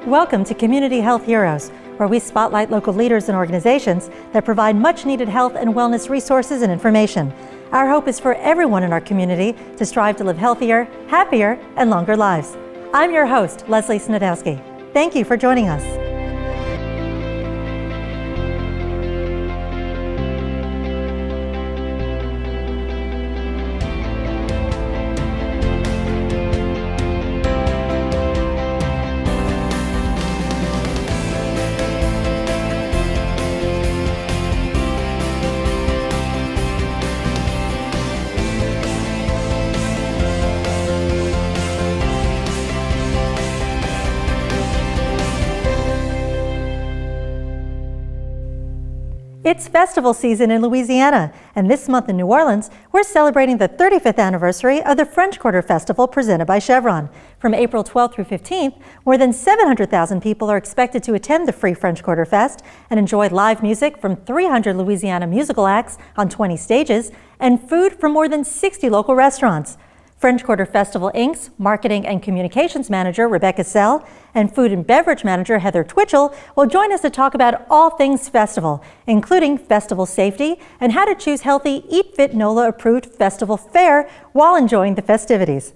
Welcome to Community Health Heroes, where we spotlight local leaders and organizations that provide much-needed health and wellness resources and information. Our hope is for everyone in our community to strive to live healthier, happier, and longer lives. I'm your host, Leslie Snedowski. Thank you for joining us. It's festival season in Louisiana, and this month in New Orleans, we're celebrating the 35th anniversary of the French Quarter Festival presented by Chevron. From April 12th through 15th, more than 700,000 people are expected to attend the free French Quarter Fest and enjoy live music from 300 Louisiana musical acts on 20 stages and food from more than 60 local restaurants. French Quarter Festival Inc.'s Marketing and Communications Manager, Rebecca Sell, and Food and Beverage Manager, Heather Twichell, will join us to talk about all things festival, including festival safety and how to choose healthy Fit NOLA approved festival fare while enjoying the festivities.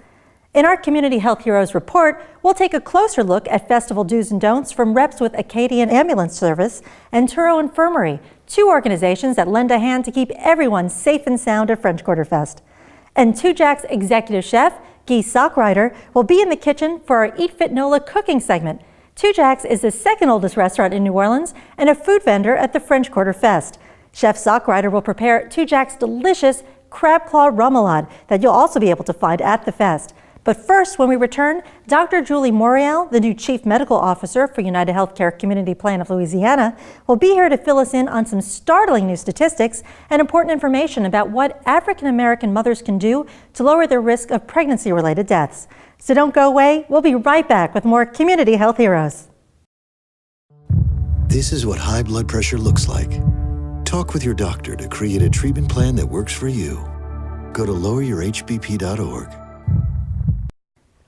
In our Community Health Heroes report, we'll take a closer look at festival do's and don'ts from reps with Acadian Ambulance Service and Touro Infirmary, two organizations that lend a hand to keep everyone safe and sound at French Quarter Fest. And Tujague's executive chef, Sockrider, will be in the kitchen for our Eat Fit NOLA cooking segment. Tujague's is the second oldest restaurant in New Orleans and a food vendor at the French Quarter Fest. Chef Sockrider will prepare Tujague's delicious crab claw remoulade that you'll also be able to find at the fest. But first, when we return, Dr. Julie Morial, the new Chief Medical Officer for UnitedHealthCare Community Plan of Louisiana, will be here to fill us in on some startling new statistics and important information about what African American mothers can do to lower their risk of pregnancy-related deaths. So don't go away. We'll be right back with more Community Health Heroes. This is what high blood pressure looks like. Talk with your doctor to create a treatment plan that works for you. Go to loweryourhbp.org.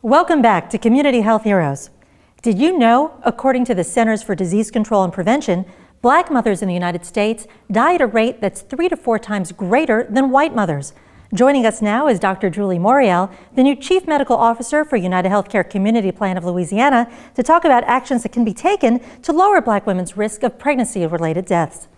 Welcome back to Community Health Heroes. Did you know, according to the Centers for Disease Control and Prevention, Black mothers in the United States die at a rate that's 3 to 4 times greater than white mothers? Joining us now is Dr. Julie Morial, the new Chief Medical Officer for UnitedHealthCare Community Plan of Louisiana, to talk about actions that can be taken to lower Black women's risk of pregnancy-related deaths.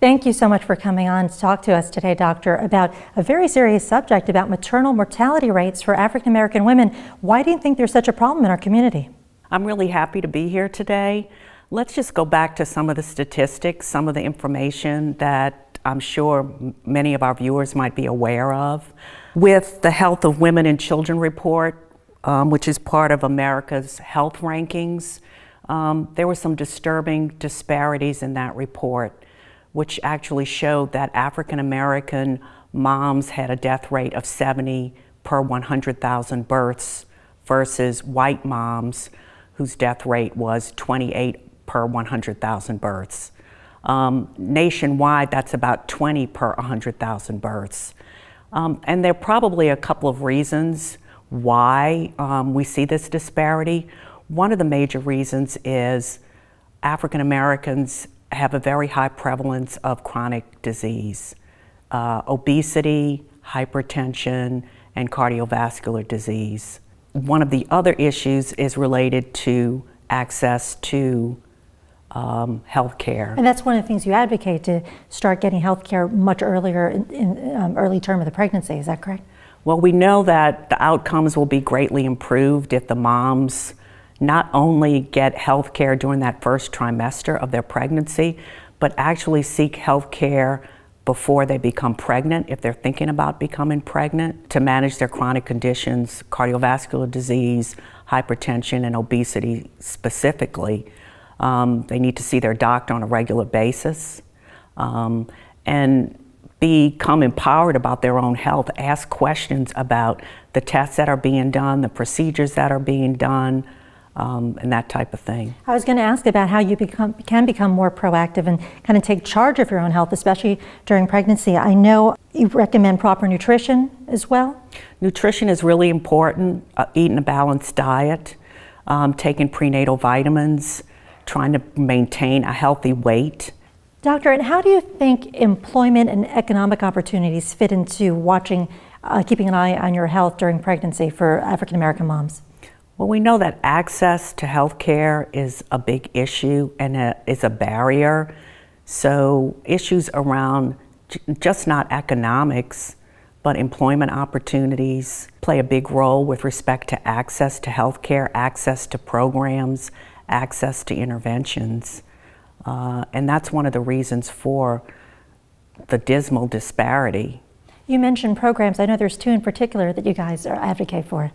Thank you so much for coming on to talk to us today, Doctor, about a very serious subject about maternal mortality rates for African American women. Why do you think there's such a problem in our community? I'm really happy to be here today. Let's just go back to some of the statistics, some of the information that I'm sure many of our viewers might be aware of. With the Health of Women and Children report, which is part of America's health rankings, there were some disturbing disparities in that report, which actually showed that African American moms had a death rate of 70 per 100,000 births versus white moms whose death rate was 28 per 100,000 births. Nationwide, that's about 20 per 100,000 births. And there are probably a couple of reasons why we see this disparity. One of the major reasons is African Americans have a very high prevalence of chronic disease, obesity, hypertension, and cardiovascular disease. One of the other issues is related to access to health care. And that's one of the things you advocate, to start getting health care much earlier in early term of the pregnancy, is that correct? Well, we know that the outcomes will be greatly improved if the moms not only get health care during that first trimester of their pregnancy, but actually seek health care before they become pregnant, if they're thinking about becoming pregnant, to manage their chronic conditions, cardiovascular disease, hypertension, and obesity specifically. They need to see their doctor on a regular basis and become empowered about their own health, ask questions about the tests that are being done, the procedures that are being done, and that type of thing. I was going to ask about how you can become more proactive and kind of take charge of your own health, especially during pregnancy. I know you recommend proper nutrition as well. Nutrition is really important, eating a balanced diet. taking prenatal vitamins, trying to maintain a healthy weight. Doctor, and how do you think employment and economic opportunities fit into keeping an eye on your health during pregnancy for African American moms? Well, we know that access to health care is a big issue and is a barrier. So issues around just not economics, but employment opportunities play a big role with respect to access to health care, access to programs, access to interventions. And that's one of the reasons for the dismal disparity. You mentioned programs. I know there's two in particular that you guys advocate for.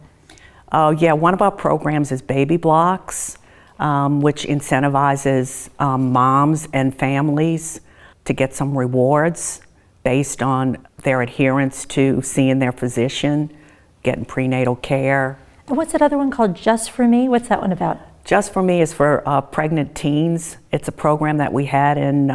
Yeah, one of our programs is Baby Blocks, which incentivizes moms and families to get some rewards based on their adherence to seeing their physician, getting prenatal care. And what's that other one called, Just For Me? What's that one about? Just For Me is for pregnant teens. It's a program that we had in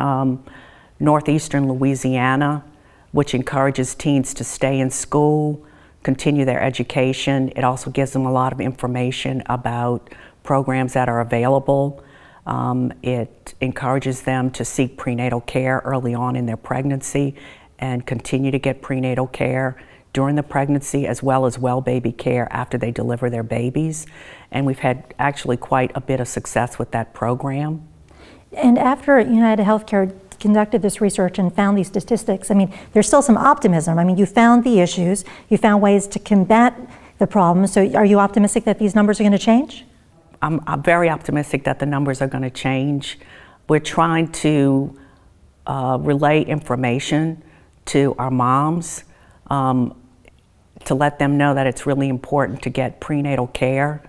northeastern Louisiana, which encourages teens to stay in school, continue their education. It also gives them a lot of information about programs that are available. It encourages them to seek prenatal care early on in their pregnancy and continue to get prenatal care during the pregnancy, as well as well baby care after they deliver their babies. And we've had actually quite a bit of success with that program. And after UnitedHealthCare conducted this research and found these statistics, I mean, there's still some optimism. I mean, you found the issues, you found ways to combat the problems. So are you optimistic that these numbers are going to change? I'm very optimistic that the numbers are going to change. We're trying to relay information to our moms to let them know that it's really important to get prenatal care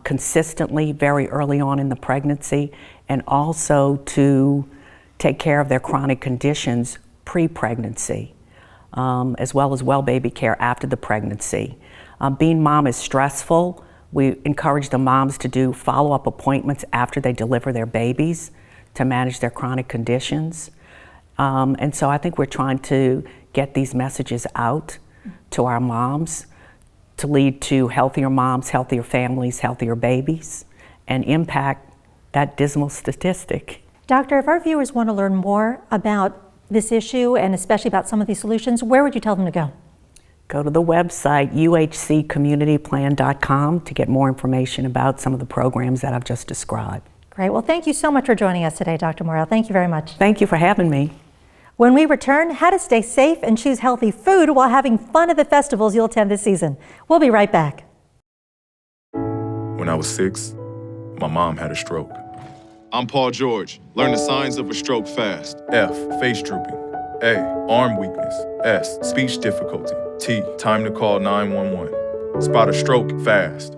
consistently very early on in the pregnancy, and also to take care of their chronic conditions pre-pregnancy, as well as well baby care after the pregnancy. Being mom is stressful. We encourage the moms to do follow-up appointments after they deliver their babies to manage their chronic conditions. And so I think we're trying to get these messages out to our moms to lead to healthier moms, healthier families, healthier babies, and impact that dismal statistic. Doctor, if our viewers want to learn more about this issue and especially about some of these solutions, where would you tell them to go? Go to the website uhccommunityplan.com to get more information about some of the programs that I've just described. Great. Well, thank you so much for joining us today, Dr. Morial. Thank you very much. Thank you for having me. When we return, how to stay safe and choose healthy food while having fun at the festivals you'll attend this season. We'll be right back. When I was 6, my mom had a stroke. I'm Paul George. Learn the signs of a stroke fast. F, face drooping. A, arm weakness. S, speech difficulty. T, time to call 911. Spot a stroke fast.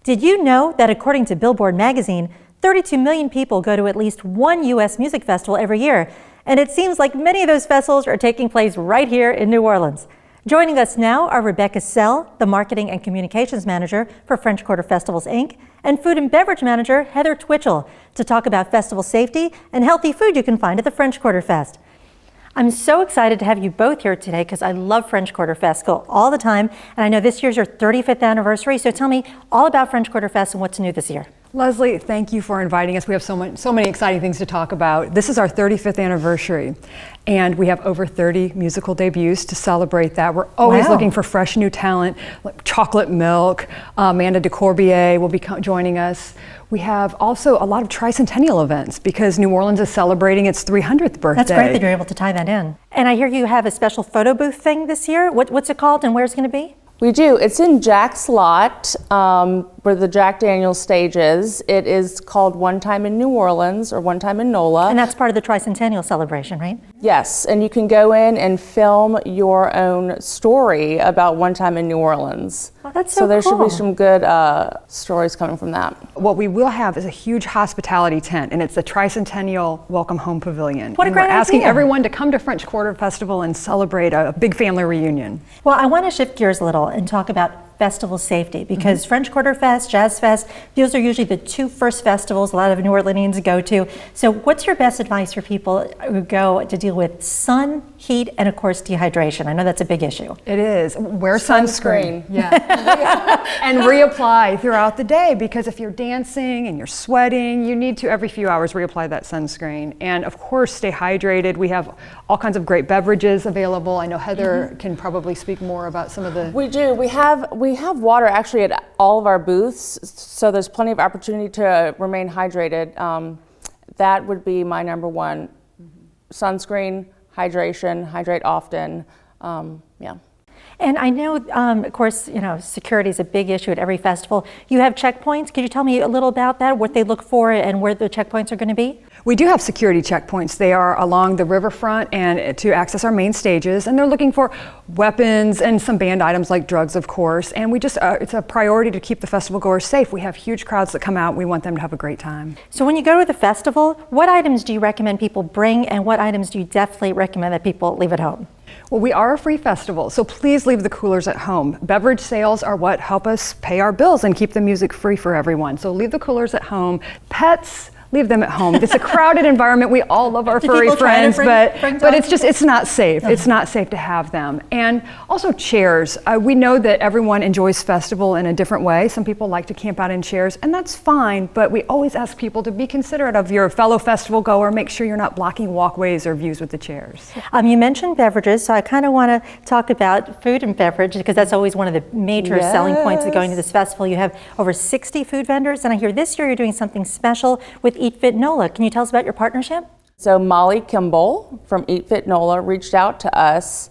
Did you know that according to Billboard magazine, 32 million people go to at least one U.S. music festival every year? And it seems like many of those festivals are taking place right here in New Orleans. Joining us now are Rebecca Sell, the Marketing and Communications Manager for French Quarter Festivals, Inc., and Food and Beverage Manager Heather Twichell to talk about festival safety and healthy food you can find at the French Quarter Fest. I'm so excited to have you both here today because I love French Quarter Fest, go all the time, and I know this year's your 35th anniversary, so tell me all about French Quarter Fest and what's new this year. Leslie, thank you for inviting us. We have so many exciting things to talk about. This is our 35th anniversary, and we have over 30 musical debuts to celebrate that. We're always looking for fresh new talent, like Chocolate Milk, Amanda DeCorbier will be joining us. We have also a lot of tricentennial events because New Orleans is celebrating its 300th birthday. That's great that you're able to tie that in. And I hear you have a special photo booth thing this year. What's it called and where's it going to be? We do. It's in Jack's lot, where the Jack Daniels stage is. It is called One Time in New Orleans, or One Time in NOLA. And that's part of the tricentennial celebration, right? Yes, and you can go in and film your own story about One Time in New Orleans. Oh, that's so So there cool. should be some good stories coming from that. What we will have is a huge hospitality tent, and it's the Tricentennial Welcome Home Pavilion. What a and great we're asking idea. everyone to come to French Quarter Festival and celebrate a big family reunion. Well, I want to shift gears a little and talk about festival safety because French Quarter Fest, Jazz Fest, those are usually the two first festivals a lot of New Orleanians go to. So what's your best advice for people who go to deal with sun, heat, and of course dehydration. I know that's a big issue. It is. Wear sunscreen. Yeah. And reapply throughout the day, because if you're dancing and you're sweating, you need to every few hours reapply that sunscreen. And of course, stay hydrated. We have all kinds of great beverages available. I know Heather can probably speak more about some of the... We do. We have water actually at all of our booths, so there's plenty of opportunity to remain hydrated. That would be my number one. Sunscreen, hydration, hydrate often. Yeah. And I know, of course, security is a big issue at every festival. You have checkpoints. Could you tell me a little about that, what they look for and where the checkpoints are going to be? We do have security checkpoints. They are along the riverfront and to access our main stages, and they're looking for weapons and some banned items like drugs, of course. And we just, it's a priority to keep the festival goers safe. We have huge crowds that come out. We want them to have a great time. So when you go to the festival, what items do you recommend people bring, and what items do you definitely recommend that people leave at home? Well, we are a free festival, so please leave the coolers at home. Beverage sales are what help us pay our bills and keep the music free for everyone. So leave the coolers at home. Pets, leave them at home. It's a crowded environment. We all love our furry friends, but it's not safe. It's not safe to have them. And also chairs. We know that everyone enjoys festival in a different way. Some people like to camp out in chairs, and that's fine, but we always ask people to be considerate of your fellow festival goer. Make sure you're not blocking walkways or views with the chairs. You mentioned beverages, so I kind of want to talk about food and beverage, because that's always one of the major selling points of going to this festival. You have over 60 food vendors, and I hear this year you're doing something special with Fit NOLA. Can you tell us about your partnership? So Molly Kimball from Fit NOLA reached out to us,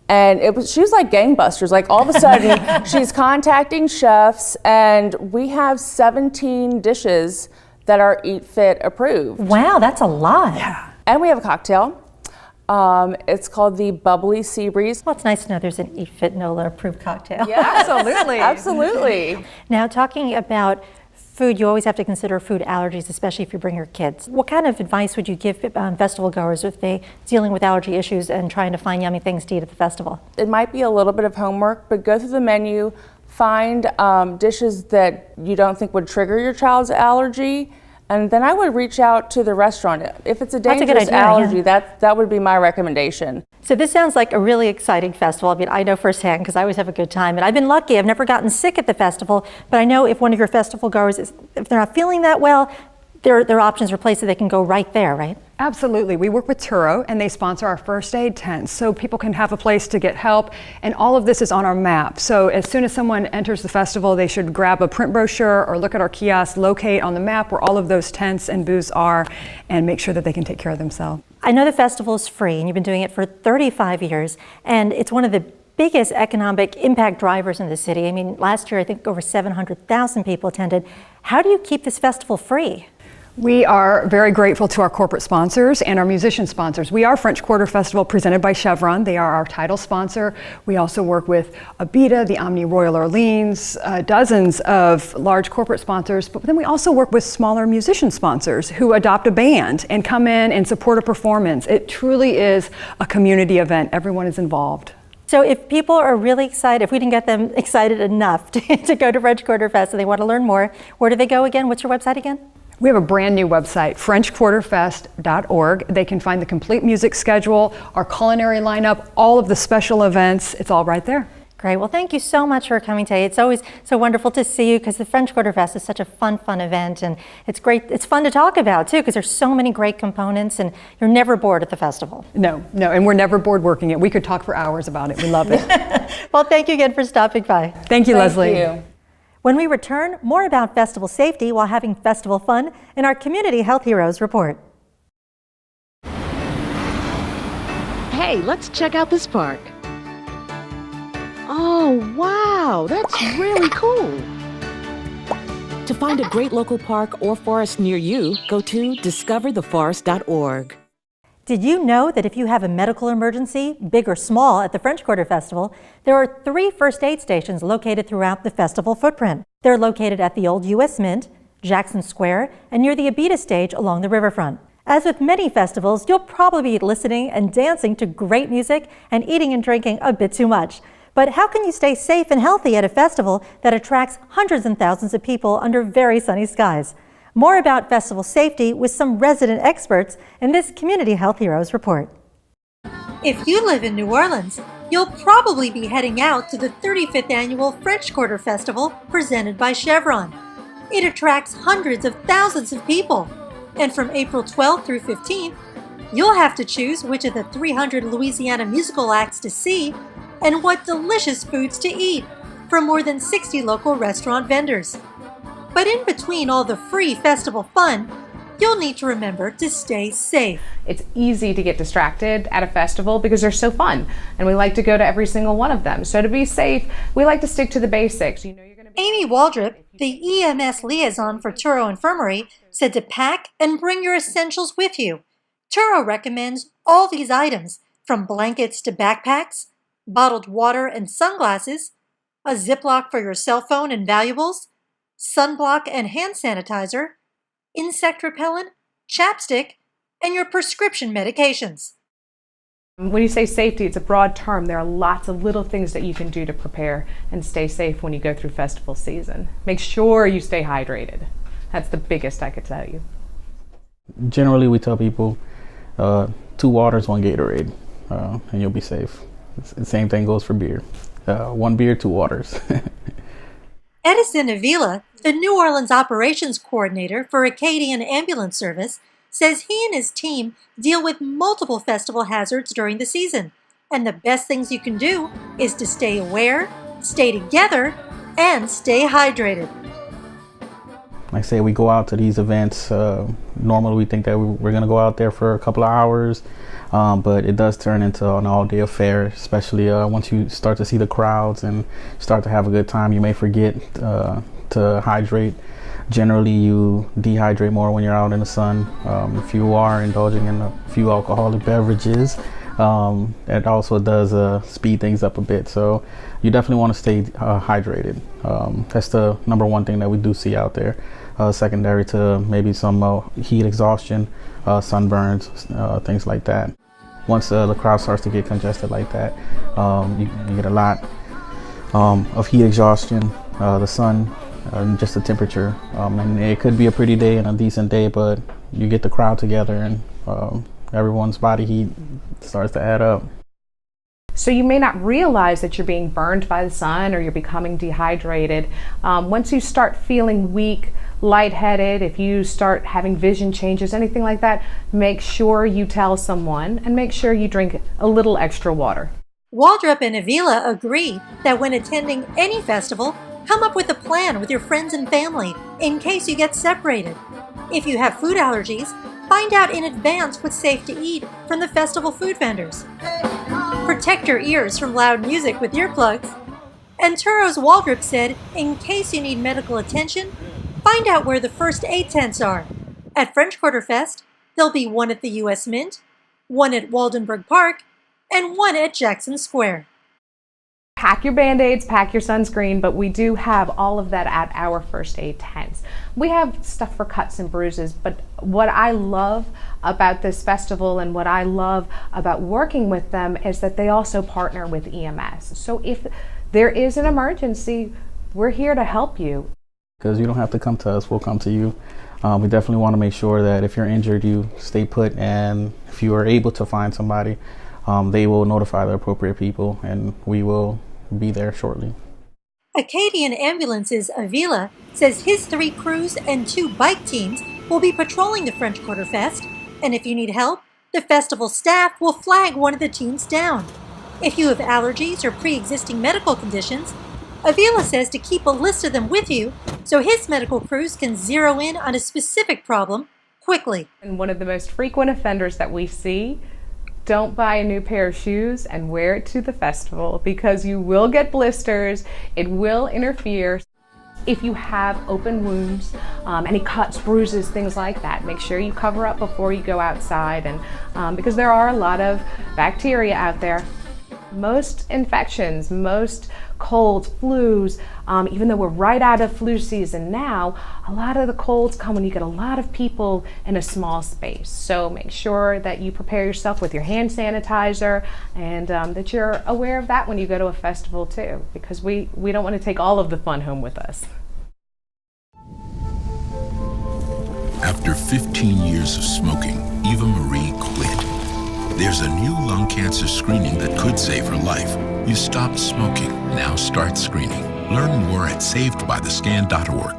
and she was like gangbusters. Like all of a sudden, she's contacting chefs, and we have 17 dishes that are Eat Fit approved. Wow, that's a lot. Yeah. And we have a cocktail. It's called the Bubbly Sea Breeze. Well, it's nice to know there's an Fit NOLA approved cocktail. Yeah, absolutely. Absolutely. Now, talking about food, you always have to consider food allergies, especially if you bring your kids. What kind of advice would you give festival goers if they're dealing with allergy issues and trying to find yummy things to eat at the festival? It might be a little bit of homework, but go through the menu, find dishes that you don't think would trigger your child's allergy, and then I would reach out to the restaurant. If it's a dangerous allergy, that would be my recommendation. So this sounds like a really exciting festival. I mean, I know firsthand because I always have a good time, and I've been lucky. I've never gotten sick at the festival, but I know if one of your festival goers, if they're not feeling that well, there are options for places they can go right there, right? Absolutely. We work with Touro, and they sponsor our first aid tents, so people can have a place to get help, and all of this is on our map. So as soon as someone enters the festival, they should grab a print brochure or look at our kiosk, locate on the map where all of those tents and booths are, and make sure that they can take care of themselves. I know the festival is free, and you've been doing it for 35 years, and it's one of the biggest economic impact drivers in the city. I mean, last year, I think over 700,000 people attended. How do you keep this festival free? We are very grateful to our corporate sponsors and our musician sponsors. We are French Quarter Festival presented by Chevron. They are our title sponsor. We also work with Avila, the Omni Royal Orleans, dozens of large corporate sponsors, but then we also work with smaller musician sponsors who adopt a band and come in and support a performance. It truly is a community event. Everyone is involved. So if people are really excited, if we didn't get them excited enough to go to French Quarter Fest and they want to learn more, where do they go again? What's your website again? We have a brand new website, FrenchQuarterFest.org. They can find the complete music schedule, our culinary lineup, all of the special events. It's all right there. Great. Well, thank you so much for coming today. It's always so wonderful to see you because the French Quarter Fest is such a fun event, and it's great. It's fun to talk about too because there's so many great components, and you're never bored at the festival. No, and we're never bored working it. We could talk for hours about it. We love it. Well, thank you again for stopping by. Thank you, Leslie. Thank you. When we return, more about festival safety while having festival fun in our Community Health Heroes report. Hey, let's check out this park. Oh, wow, that's really cool. To find a great local park or forest near you, go to discovertheforest.org. Did you know that if you have a medical emergency, big or small, at the French Quarter Festival, there are 3 first aid stations located throughout the festival footprint. They're located at the old U.S. Mint, Jackson Square, and near the Abita stage along the riverfront. As with many festivals, you'll probably be listening and dancing to great music and eating and drinking a bit too much. But how can you stay safe and healthy at a festival that attracts hundreds and thousands of people under very sunny skies? More about festival safety with some resident experts in this Community Health Heroes report. If you live in New Orleans, you'll probably be heading out to the 35th Annual French Quarter Festival presented by Chevron. It attracts hundreds of thousands of people, and from April 12th through 15th, you'll have to choose which of the 300 Louisiana musical acts to see and what delicious foods to eat from more than 60 local restaurant vendors. But in between all the free festival fun, you'll need to remember to stay safe. It's easy to get distracted at a festival because they're so fun, and we like to go to every single one of them. So to be safe, we like to stick to the basics. You know, you're going to be Amy Waldrup, the EMS liaison for Touro Infirmary, said to pack and bring your essentials with you. Touro recommends all these items, from blankets to backpacks, bottled water and sunglasses, a Ziploc for your cell phone and valuables, sunblock and hand sanitizer, insect repellent, chapstick, and your prescription medications. When you say safety, it's a broad term. There are lots of little things that you can do to prepare and stay safe when you go through festival season. Make sure you stay hydrated. That's the biggest I could tell you. Generally, we tell people 2 waters, 1 Gatorade, and you'll be safe. The same thing goes for beer. 1 beer, 2 waters. Edison Avila, the New Orleans operations coordinator for Acadian Ambulance Service, says he and his team deal with multiple festival hazards during the season, and the best things you can do is to stay aware, stay together, and stay hydrated. Like I say, we go out to these events. Normally we think that we're going to go out there for a couple of hours, but it does turn into an all-day affair, especially once you start to see the crowds and start to have a good time. You may forget to hydrate. Generally, you dehydrate more when you're out in the sun. If you are indulging in a few alcoholic beverages, it also does speed things up a bit. So you definitely want to stay hydrated. That's the number one thing that we do see out there. Secondary to maybe some heat exhaustion, sunburns, things like that. Once the crowd starts to get congested like that, you get a lot of heat exhaustion, the sun, just the temperature. And it could be a pretty day and a decent day, but you get the crowd together and everyone's body heat starts to add up. So you may not realize that you're being burned by the sun or you're becoming dehydrated. Once you start feeling weak, lightheaded, if you start having vision changes, anything like that, make sure you tell someone and make sure you drink a little extra water. Waldrup and Avila agree that when attending any festival, come up with a plan with your friends and family in case you get separated. If you have food allergies, find out in advance what's safe to eat from the festival food vendors. Protect your ears from loud music with earplugs. And Touro's Waldrup said, in case you need medical attention, find out where the first aid tents are. At French Quarter Fest, there'll be one at the U.S. Mint, one at Waldenburg Park, and one at Jackson Square. Pack your Band-Aids, pack your sunscreen, but we do have all of that at our first aid tents. We have stuff for cuts and bruises, but what I love about this festival and what I love about working with them is that they also partner with EMS. So if there is an emergency, we're here to help you. Because you don't have to come to us, we'll come to you. We definitely want to make sure that if you're injured, you stay put, and if you are able to find somebody, they will notify the appropriate people, and we will be there shortly. Acadian Ambulance's Avila says his 3 crews and 2 bike teams will be patrolling the French Quarter Fest, and if you need help, the festival staff will flag one of the teams down. If you have allergies or pre-existing medical conditions, Avila says to keep a list of them with you so his medical crews can zero in on a specific problem quickly. And one of the most frequent offenders that we see, don't buy a new pair of shoes and wear it to the festival because you will get blisters, it will interfere. If you have open wounds, any cuts, bruises, things like that, make sure you cover up before you go outside, and because there are a lot of bacteria out there. Most infections, most colds, flus, even though we're right out of flu season now, a lot of the colds come when you get a lot of people in a small space. So make sure that you prepare yourself with your hand sanitizer, and that you're aware of that when you go to a festival too, because we don't want to take all of the fun home with us. After 15 years of smoking, Eva Marie quit. There's a new lung cancer screening that could save her life. You stopped smoking. Now start screening. Learn more at savedbythescan.org.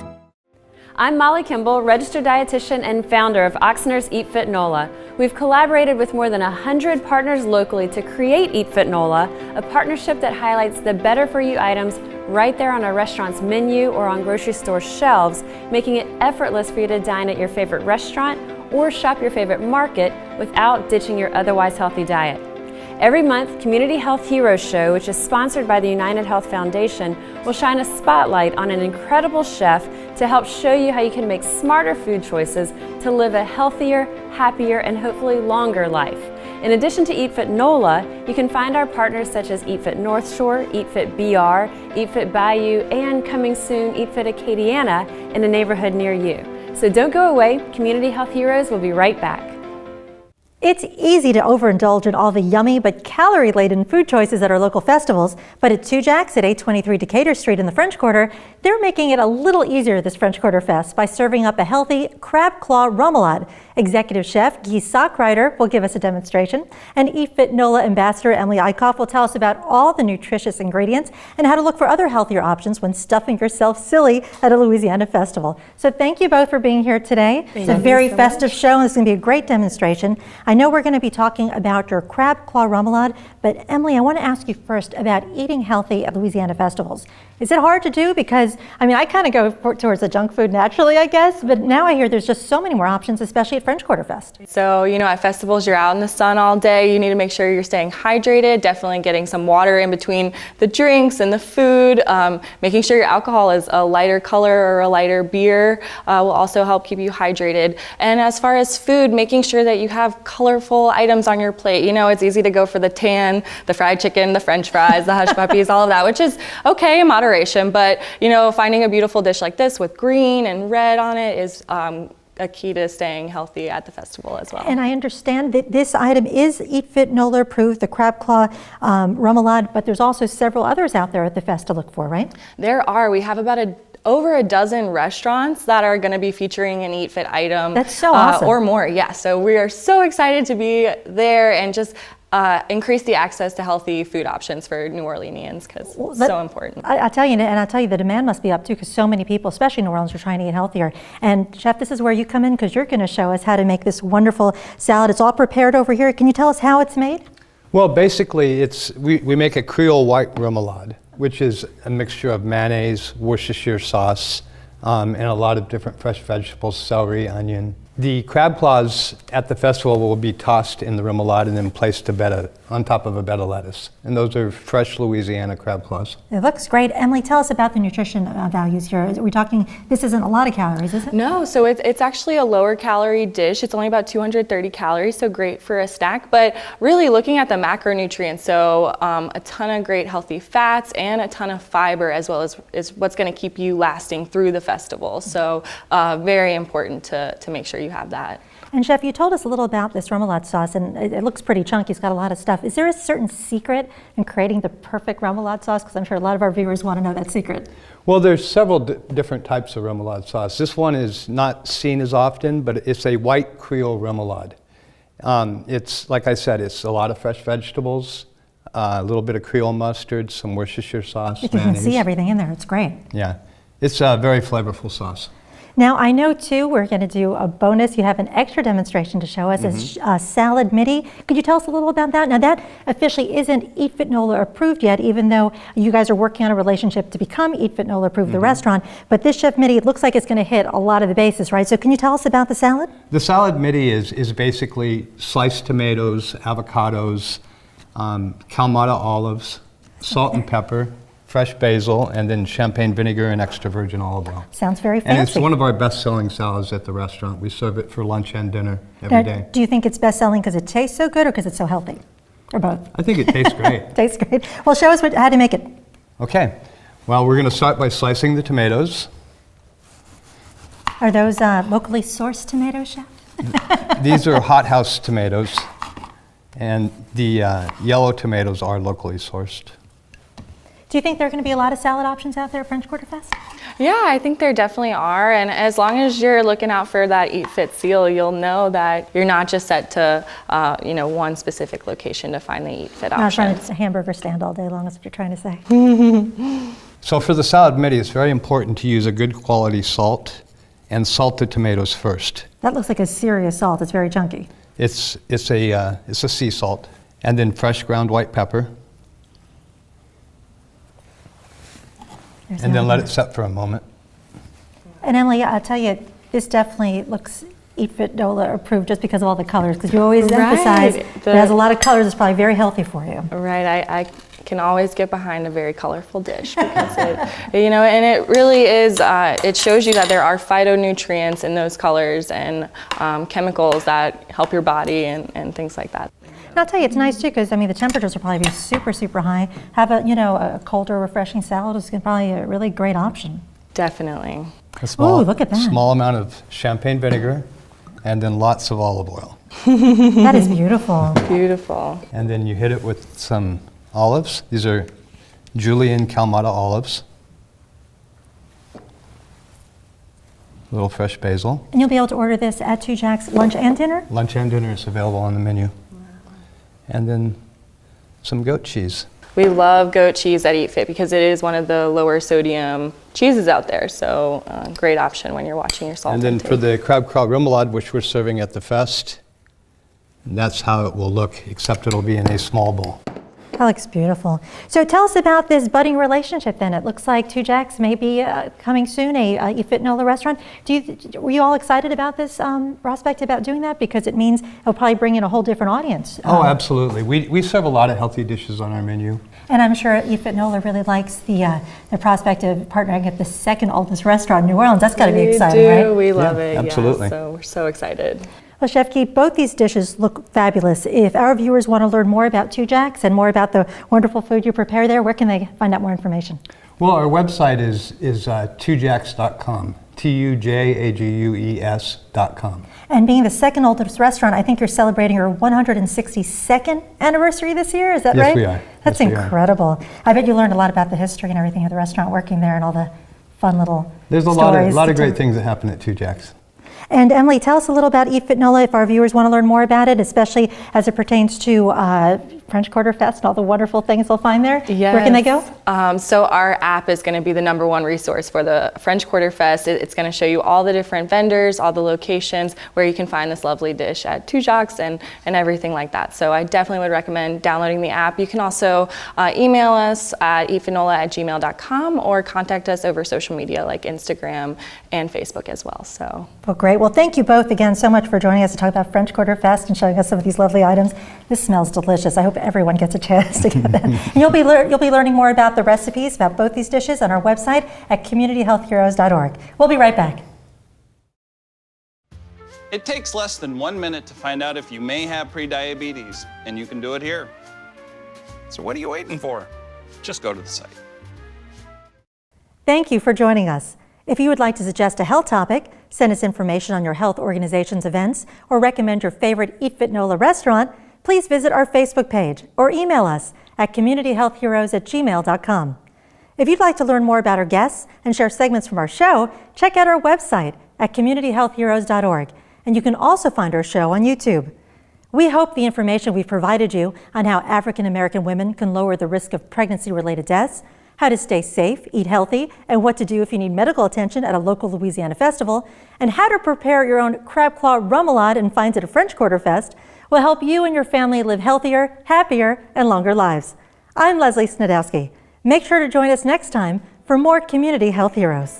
I'm Molly Kimball, registered dietitian and founder of Oxner's Eat Fit NOLA. We've collaborated with more than 100 partners locally to create Eat Fit NOLA, a partnership that highlights the better for you items right there on a restaurant's menu or on grocery store shelves, making it effortless for you to dine at your favorite restaurant or shop your favorite market without ditching your otherwise healthy diet. Every month, Community Health Heroes Show, which is sponsored by the United Health Foundation, will shine a spotlight on an incredible chef to help show you how you can make smarter food choices to live a healthier, happier, and hopefully longer life. In addition to Eat Fit NOLA, you can find our partners such as Eat Fit North Shore, Eat Fit BR, Eat Fit Bayou, and coming soon, Eat Fit Acadiana in a neighborhood near you. So don't go away, Community Health Heroes will be right back. It's easy to overindulge in all the yummy but calorie-laden food choices at our local festivals, but at Tujague's at 823 Decatur Street in the French Quarter, they're making it a little easier this French Quarter Fest by serving up a healthy crab claw remoulade. Executive Chef Guy Sockrider will give us a demonstration, and Eat Fit NOLA Ambassador Emily Eickhoff will tell us about all the nutritious ingredients and how to look for other healthier options when stuffing yourself silly at a Louisiana festival. So thank you both for being here today. It's a very festive show, and it's going to be a great demonstration. I know we're going to be talking about your crab claw remoulade, but Emily, I want to ask you first about eating healthy at Louisiana festivals. Is it hard to do? Because, I mean, I kind of go towards the junk food naturally, I guess, but now I hear there's just so many more options, especially at French Quarter Fest. So, you know, at festivals, you're out in the sun all day. You need to make sure you're staying hydrated, definitely getting some water in between the drinks and the food. Making sure your alcohol is a lighter color or a lighter beer will also help keep you hydrated. And as far as food, making sure that you have colorful items on your plate. You know, it's easy to go for the tan, the fried chicken, the French fries, the hush puppies, all of that, which is okay in moderation. But, you know, finding a beautiful dish like this with green and red on it is a key to staying healthy at the festival as well. And I understand that this item is Eat Fit NOLA approved, the crab claw remoulade, but there's also several others out there at the fest to look for, right? There are. We have about over a dozen restaurants that are going to be featuring an Eat Fit item. That's so awesome. Or more, yeah. So we are so excited to be there and just increase the access to healthy food options for New Orleanians, because it's so important. I tell you, and I tell you, the demand must be up too, because so many people, especially in New Orleans, are trying to eat healthier. And Chef, this is where you come in, because you're going to show us how to make this wonderful salad. It's all prepared over here. Can you tell us how it's made? Well, basically, we make a Creole white remoulade, which is a mixture of mayonnaise, Worcestershire sauce, and a lot of different fresh vegetables, celery, onion. The crab claws at the festival will be tossed in the remoulade and then placed on top of a bed of lettuce. And those are fresh Louisiana crab claws. It looks great. Emily, tell us about the nutrition values here. Are we talking, this isn't a lot of calories, is it? No, so it's actually a lower calorie dish. It's only about 230 calories, so great for a snack. But really looking at the macronutrients, so a ton of great healthy fats and a ton of fiber, as well as is what's going to keep you lasting through the festival. So very important to make sure you have that. And Chef, you told us a little about this remoulade sauce, and it looks pretty chunky. It's got a lot of stuff. Is there a certain secret in creating the perfect remoulade sauce? Because I'm sure a lot of our viewers want to know that secret. Well, there's several different types of remoulade sauce. This one is not seen as often, but it's a white Creole remoulade. It's, like I said, it's a lot of fresh vegetables, a little bit of Creole mustard, some Worcestershire sauce, You can see everything in there. It's great. Yeah, it's a very flavorful sauce. Now, I know, too, we're going to do a bonus. You have an extra demonstration to show us. It's salad midi. Could you tell us a little about that? Now, that officially isn't Eat Fit NOLA approved yet, even though you guys are working on a relationship to become Eat Fit NOLA approved, the restaurant. But this chef midi, it looks like it's going to hit a lot of the bases, right? So can you tell us about the salad? The salad midi is basically sliced tomatoes, avocados, Kalamata olives, salt and pepper, fresh basil, and then champagne vinegar and extra virgin olive oil. Sounds very fancy. And it's one of our best-selling salads at the restaurant. We serve it for lunch and dinner every day. Do you think it's best-selling because it tastes so good or because it's so healthy? Or both? I think it tastes great. Tastes great. Well, show us how to make it. Okay. Well, we're going to start by slicing the tomatoes. Are those locally sourced tomatoes, Chef? These are hothouse tomatoes, and the yellow tomatoes are locally sourced. Do you think there are going to be a lot of salad options out there at French Quarter Fest? Yeah, I think there definitely are. And as long as you're looking out for that Eat Fit seal, you'll know that you're not just set to, one specific location to find the Eat Fit option. Not trying to hamburger stand all day long, is what you're trying to say. So for the salad midi, it's very important to use a good quality salt and salt the tomatoes first. That looks like a serious salt. It's very chunky. It's a sea salt. And then fresh ground white pepper. And then let it set for a moment. And Emily, I'll tell you, this definitely looks Eat Fit NOLA approved just because of all the colors, because you always emphasize it has a lot of colors. It's probably very healthy for you. Right, I can always get behind a very colorful dish because and it really is, it shows you that there are phytonutrients in those colors and chemicals that help your body and things like that. And I'll tell you, it's nice too, because the temperatures will probably be super, super high. Have a colder, refreshing salad is probably a really great option. Definitely. Ooh, look at that. Small amount of champagne vinegar, and then lots of olive oil. That is beautiful. Beautiful. And then you hit it with some olives. These are Julian Kalamata olives. A little fresh basil. And you'll be able to order this at Tujague's lunch and dinner? Lunch and dinner is available on the menu. And then some goat cheese. We love goat cheese at Eat Fit because it is one of the lower sodium cheeses out there, so great option when you're watching your salt And then intake. for the crab craw remoulade, which we're serving at the fest, that's how it will look, except it'll be in a small bowl. That looks beautiful. So tell us about this budding relationship then. It looks like Tujague's may be coming soon, a Eat Fit NOLA restaurant. Were you all excited about this prospect about doing that? Because it means it'll probably bring in a whole different audience. Oh, absolutely. We serve a lot of healthy dishes on our menu. And I'm sure Eat Fit NOLA really likes the prospect of partnering at the second oldest restaurant in New Orleans. That's got to be exciting, right? We love it. Absolutely. Yeah, so we're so excited. Well, Chef Keith, both these dishes look fabulous. If our viewers want to learn more about Tujague's and more about the wonderful food you prepare there, where can they find out more information? Well, our website is tujagues.com, Tujagues.com. And being the second oldest restaurant, I think you're celebrating your 162nd anniversary this year, is that right? Yes, we are. That's incredible. I bet you learned a lot about the history and everything of the restaurant working there and all the fun little There's a stories lot of great things that happen at Tujague's. And Emily, tell us a little about Eat Fit NOLA if our viewers want to learn more about it, especially as it pertains to French Quarter Fest and all the wonderful things they'll find there. Yes. Where can they go? So our app is going to be the #1 resource for the French Quarter Fest. It's going to show you all the different vendors, all the locations where you can find this lovely dish at Tujague's and everything like that. So I definitely would recommend downloading the app. You can also email us at eatfitnola@gmail.com or contact us over social media like Instagram and Facebook as well. So. Well, great. Well, thank you both again so much for joining us to talk about French Quarter Fest and showing us some of these lovely items. This smells delicious. I hope everyone gets a chance to get that. And you'll be learning more about the recipes about both these dishes on our website at communityhealthheroes.org. We'll be right back. It takes less than 1 minute to find out if you may have prediabetes, and you can do it here. So what are you waiting for? Just go to the site. Thank you for joining us. If you would like to suggest a health topic, send us information on your health organization's events, or recommend your favorite Eat Fit NOLA restaurant, please visit our Facebook page or email us at communityhealthheroes@gmail.com. If you'd like to learn more about our guests and share segments from our show, check out our website at communityhealthheroes.org, and you can also find our show on YouTube. We hope the information we've provided you on how African American women can lower the risk of pregnancy-related deaths, how to stay safe, eat healthy, and what to do if you need medical attention at a local Louisiana festival, and how to prepare your own crab claw remoulade and finds at a French Quarter Fest will help you and your family live healthier, happier, and longer lives. I'm Leslie Snedowski. Make sure to join us next time for more Community Health Heroes.